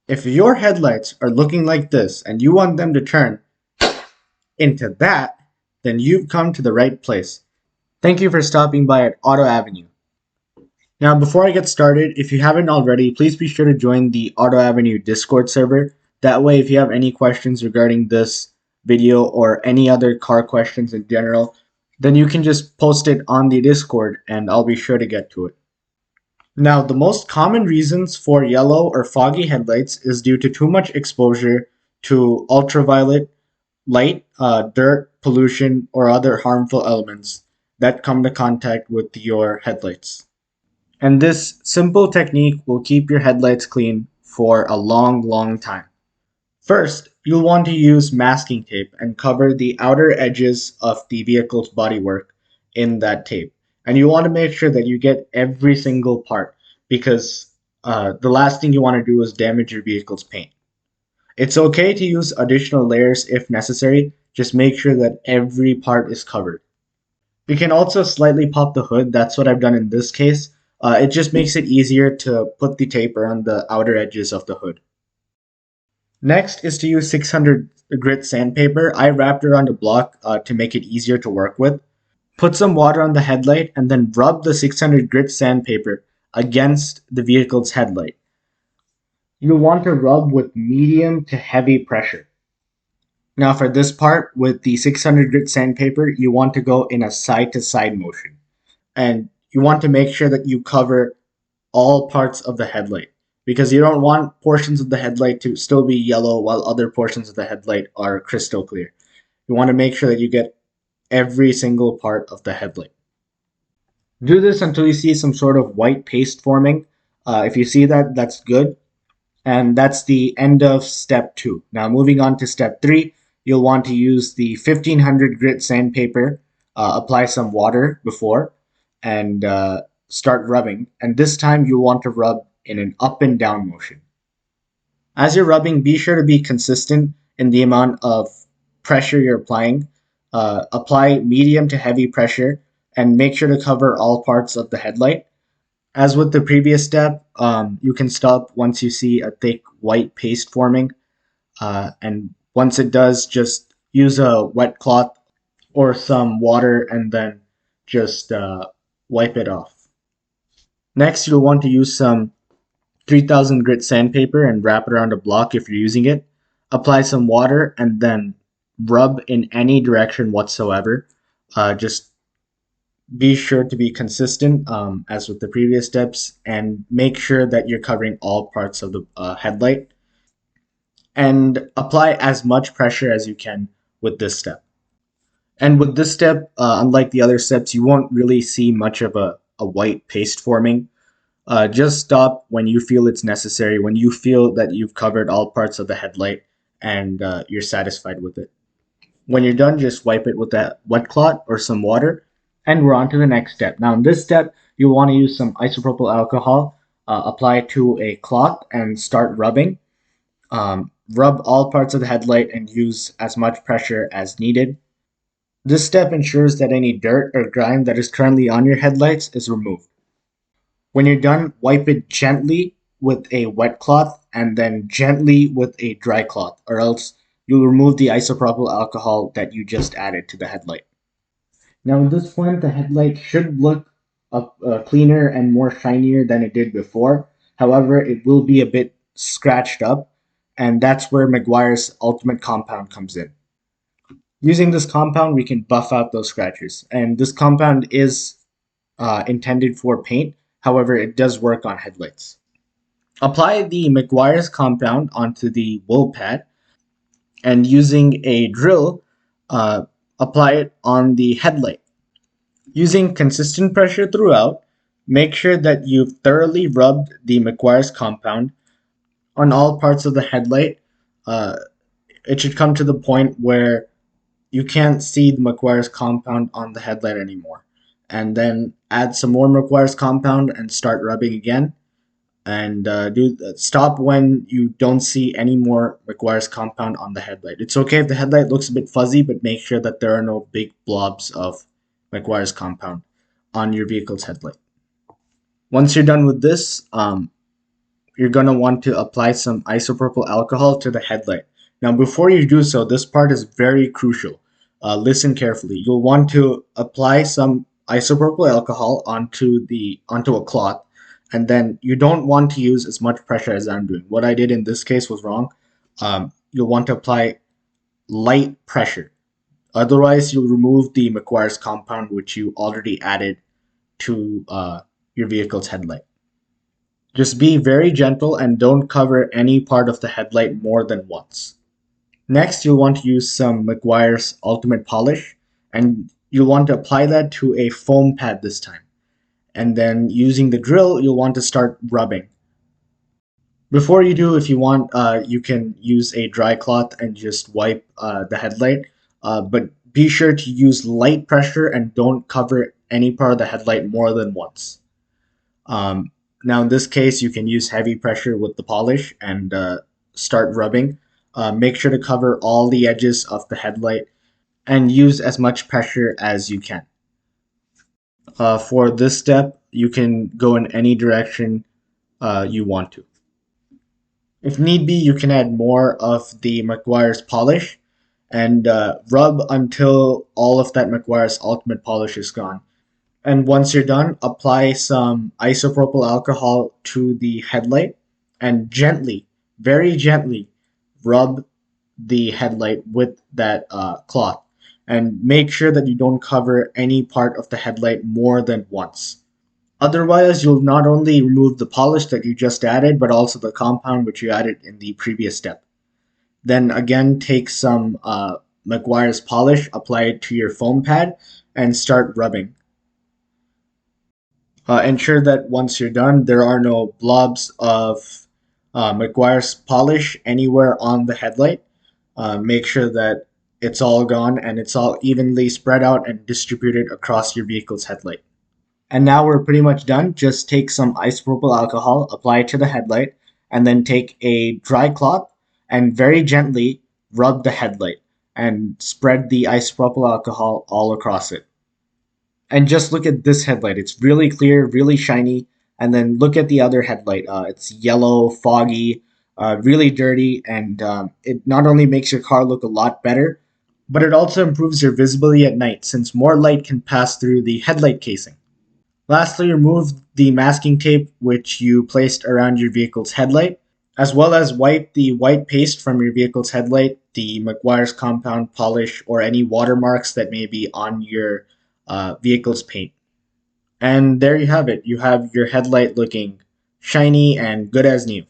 If your headlights are looking like this and you want them to turn into that, then you've come to the right place. Thank you for stopping by at Auto Avenue. Now, before I get started, if you haven't already, please be sure to join the Auto Avenue Discord server. That way, if you have any questions regarding this video or any other car questions in general, then you can just post it on the Discord and I'll be sure to get to it. Now, the most common reasons for yellow or foggy headlights is due to too much exposure to ultraviolet light, dirt, pollution, or other harmful elements that come to contact with your headlights. And this simple technique will keep your headlights clean for a long time. First, you'll want to use masking tape and cover the outer edges of the vehicle's bodywork in that tape. And you want to make sure that you get every single part because the last thing you want to do is damage your vehicle's paint. It's okay to use additional layers if necessary, just make sure that every part is covered. You can also slightly pop the hood, that's what I've done in this case. It just makes it easier to put the tape around the outer edges of the hood. Next is to use 600 grit sandpaper. I wrapped around a block to make it easier to work with. Put some water on the headlight and then rub the 600 grit sandpaper against the vehicle's headlight. You'll want to rub with medium to heavy pressure. Now for this part, with the 600 grit sandpaper, you want to go in a side-to-side motion. And you want to make sure that you cover all parts of the headlight because you don't want portions of the headlight to still be yellow while other portions of the headlight are crystal clear. You want to make sure that you get every single part of the headlight. Do this until you see some sort of white paste forming. If you see that, that's good. And that's the end of step 2. Now moving on to step 3, you'll want to use the 1500 grit sandpaper, apply some water before, and start rubbing. And this time you'll want to rub in an up and down motion. As you're rubbing, be sure to be consistent in the amount of pressure you're applying. Apply medium to heavy pressure and make sure to cover all parts of the headlight. As with the previous step, you can stop once you see a thick white paste forming. And once it does, just use a wet cloth or some water and then just wipe it off. Next, you'll want to use some 3000 grit sandpaper and wrap it around a block if you're using it. Apply some water and then rub in any direction whatsoever. Just be sure to be consistent as with the previous steps and make sure that you're covering all parts of the headlight and apply as much pressure as you can with this step. And with this step, unlike the other steps, you won't really see much of a white paste forming. Just stop when you feel it's necessary, when you feel that you've covered all parts of the headlight and you're satisfied with it. When you're done, just wipe it with a wet cloth or some water. And we're on to the next step. Now in this step, you'll want to use some isopropyl alcohol, apply it to a cloth and start rubbing. Rub all parts of the headlight and use as much pressure as needed. This step ensures that any dirt or grime that is currently on your headlights is removed. When you're done, wipe it gently with a wet cloth and then gently with a dry cloth, or else you'll remove the isopropyl alcohol that you just added to the headlight. Now at this point, the headlight should look cleaner and more shinier than it did before. However, it will be a bit scratched up, and that's where Meguiar's ultimate compound comes in. Using this compound, we can buff out those scratches, and this compound is intended for paint. However, it does work on headlights. Apply the Meguiar's compound onto the wool pad, and using a drill, apply it on the headlight. Using consistent pressure throughout, make sure that you've thoroughly rubbed the Meguiar's compound on all parts of the headlight. It should come to the point where you can't see the Meguiar's compound on the headlight anymore. And then add some more Meguiar's compound and start rubbing again. And stop when you don't see any more Meguiar's compound on the headlight. It's okay if the headlight looks a bit fuzzy, but make sure that there are no big blobs of Meguiar's compound on your vehicle's headlight. Once you're done with this, you're going to want to apply some isopropyl alcohol to the headlight. Now, before you do so, this part is very crucial. Listen carefully. You'll want to apply some isopropyl alcohol onto a cloth, and then you don't want to use as much pressure as I'm doing. What I did in this case was wrong. You'll want to apply light pressure. Otherwise, you'll remove the Meguiar's compound, which you already added to your vehicle's headlight. Just be very gentle and don't cover any part of the headlight more than once. Next, you'll want to use some Meguiar's Ultimate Polish, and you'll want to apply that to a foam pad this time. And then using the drill, you'll want to start rubbing. Before you do, if you want, you can use a dry cloth and just wipe the headlight, but be sure to use light pressure and don't cover any part of the headlight more than once. Now in this case, you can use heavy pressure with the polish and start rubbing. Make sure to cover all the edges of the headlight and use as much pressure as you can. For this step, you can go in any direction you want to. If need be, you can add more of the Meguiar's polish and rub until all of that Meguiar's Ultimate Polish is gone. And once you're done, apply some isopropyl alcohol to the headlight and gently, very gently, rub the headlight with that cloth. And make sure that you don't cover any part of the headlight more than once. Otherwise, you'll not only remove the polish that you just added, but also the compound which you added in the previous step. Then again, take some Meguiar's polish, apply it to your foam pad, and start rubbing. Ensure that once you're done, there are no blobs of Meguiar's polish anywhere on the headlight. Make sure that it's all gone and it's all evenly spread out and distributed across your vehicle's headlight. And now we're pretty much done. Just take some isopropyl alcohol, apply it to the headlight, and then take a dry cloth and very gently rub the headlight and spread the isopropyl alcohol all across it. And just look at this headlight. It's really clear, really shiny. And then look at the other headlight. It's yellow, foggy, really dirty, and it not only makes your car look a lot better, but it also improves your visibility at night since more light can pass through the headlight casing. Lastly, remove the masking tape which you placed around your vehicle's headlight, as well as wipe the white paste from your vehicle's headlight, the Meguiar's compound polish, or any watermarks that may be on your vehicle's paint. And there you have it. You have your headlight looking shiny and good as new.